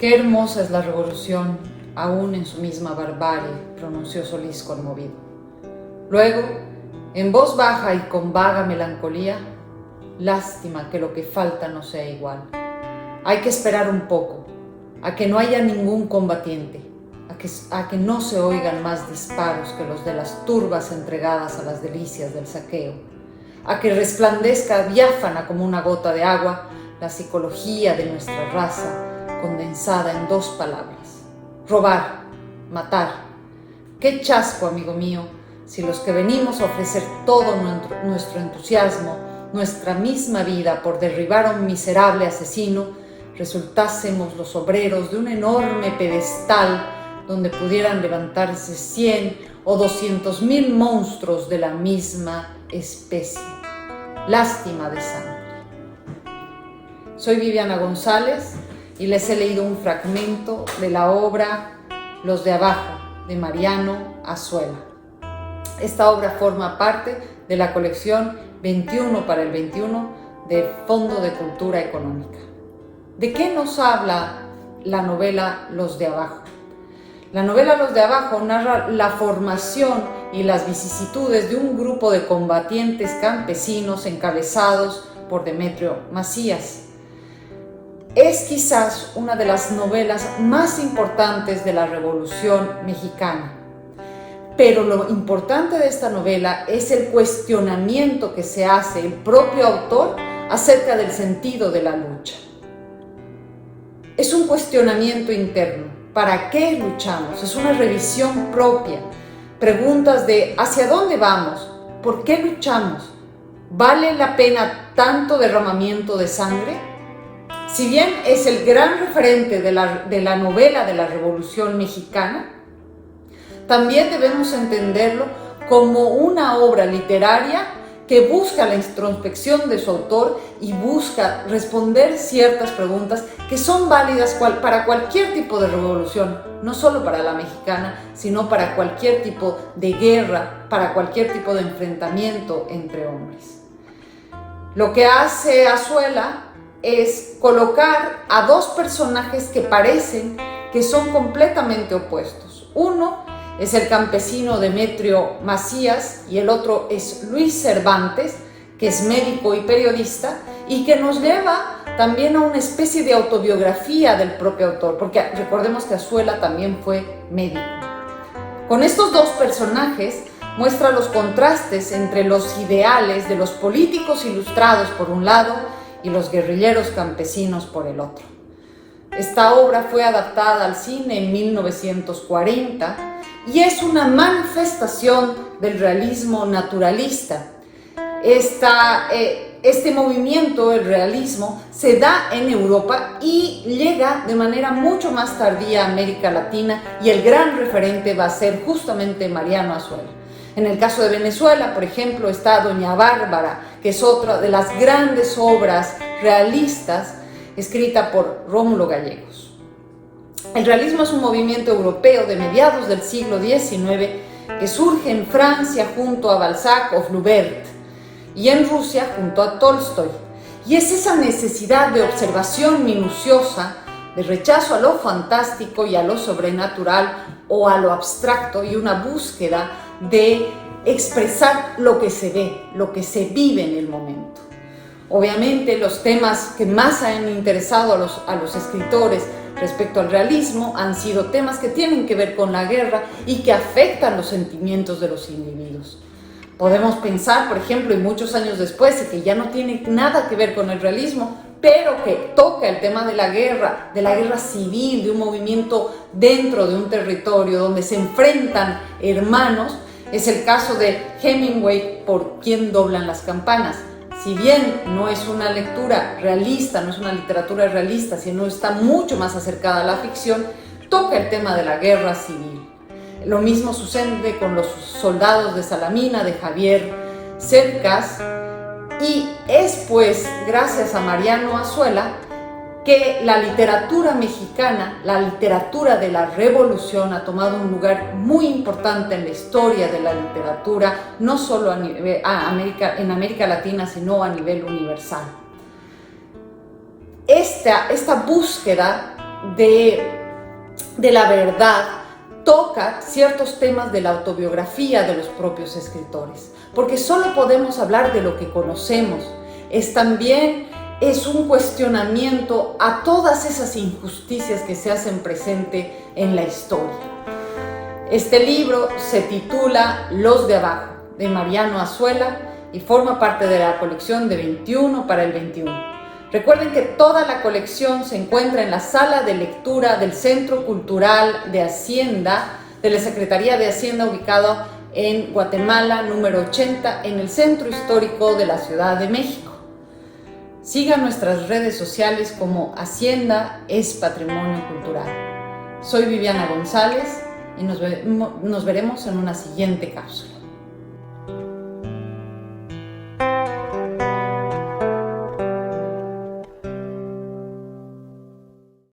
Qué hermosa es la revolución, aún en su misma barbarie, pronunció Solís conmovido. Luego, en voz baja y con vaga melancolía, lástima que lo que falta no sea igual. Hay que esperar un poco, a que no haya ningún combatiente, a que no se oigan más disparos que los de las turbas entregadas a las delicias del saqueo, a que resplandezca diáfana como una gota de agua la psicología de nuestra raza, condensada en 2 palabras: robar, matar. Qué chasco, amigo mío, si los que venimos a ofrecer todo nuestro entusiasmo, nuestra misma vida por derribar a un miserable asesino, resultásemos los obreros de un enorme pedestal donde pudieran levantarse 100 o 200.000 monstruos de la misma especie. Lástima de sangre. Soy Viviana González y les he leído un fragmento de la obra Los de Abajo, de Mariano Azuela. Esta obra forma parte de la colección 21 para el 21 del Fondo de Cultura Económica. ¿De qué nos habla la novela Los de Abajo? La novela Los de Abajo narra la formación y las vicisitudes de un grupo de combatientes campesinos encabezados por Demetrio Macías. Es quizás una de las novelas más importantes de la Revolución Mexicana. Pero lo importante de esta novela es el cuestionamiento que se hace el propio autor acerca del sentido de la lucha. Es un cuestionamiento interno. ¿Para qué luchamos? Es una revisión propia. Preguntas de ¿hacia dónde vamos? ¿Por qué luchamos? ¿Vale la pena tanto derramamiento de sangre? Si bien es el gran referente de la novela de la Revolución Mexicana, también debemos entenderlo como una obra literaria que busca la introspección de su autor y busca responder ciertas preguntas que son válidas para cualquier tipo de revolución, no solo para la mexicana, sino para cualquier tipo de guerra, para cualquier tipo de enfrentamiento entre hombres. Lo que hace Azuela es colocar a 2 personajes que parecen que son completamente opuestos. Uno es el campesino Demetrio Macías y el otro es Luis Cervantes, que es médico y periodista y que nos lleva también a una especie de autobiografía del propio autor, porque recordemos que Azuela también fue médico. Con estos 2 personajes muestra los contrastes entre los ideales de los políticos ilustrados por un lado y los guerrilleros campesinos por el otro. Esta obra fue adaptada al cine en 1940 y es una manifestación del realismo naturalista. Este movimiento, el realismo, se da en Europa y llega de manera mucho más tardía a América Latina, y el gran referente va a ser justamente Mariano Azuela. En el caso de Venezuela, por ejemplo, está Doña Bárbara, que es otra de las grandes obras realistas escrita por Rómulo Gallegos. El realismo es un movimiento europeo de mediados del siglo XIX que surge en Francia junto a Balzac o Flaubert y en Rusia junto a Tolstoy. Y es esa necesidad de observación minuciosa, de rechazo a lo fantástico y a lo sobrenatural o a lo abstracto, y una búsqueda de expresar lo que se ve, lo que se vive en el momento. Obviamente los temas que más han interesado a los escritores respecto al realismo han sido temas que tienen que ver con la guerra y que afectan los sentimientos de los individuos. Podemos pensar, por ejemplo, y muchos años después, que ya no tiene nada que ver con el realismo, pero que toca el tema de la guerra civil, de un movimiento dentro de un territorio donde se enfrentan hermanos. Es el caso de Hemingway, Por quién doblan las campanas. Si bien no es una lectura realista, no es una literatura realista, sino está mucho más acercada a la ficción, toca el tema de la guerra civil. Lo mismo sucede con Los soldados de Salamina, de Javier Cercas, y es pues gracias a Mariano Azuela que la literatura mexicana, la literatura de la revolución, ha tomado un lugar muy importante en la historia de la literatura, no solo en América Latina, sino a nivel universal. Esta búsqueda de la verdad toca ciertos temas de la autobiografía de los propios escritores, porque solo podemos hablar de lo que conocemos. También es un cuestionamiento a todas esas injusticias que se hacen presente en la historia. Este libro se titula Los de Abajo, de Mariano Azuela, y forma parte de la colección de 21 para el 21. Recuerden que toda la colección se encuentra en la sala de lectura del Centro Cultural de Hacienda, de la Secretaría de Hacienda, ubicado en Guatemala, número 80, en el Centro Histórico de la Ciudad de México. Sigan nuestras redes sociales como Hacienda es Patrimonio Cultural. Soy Viviana González y nos veremos en una siguiente cápsula.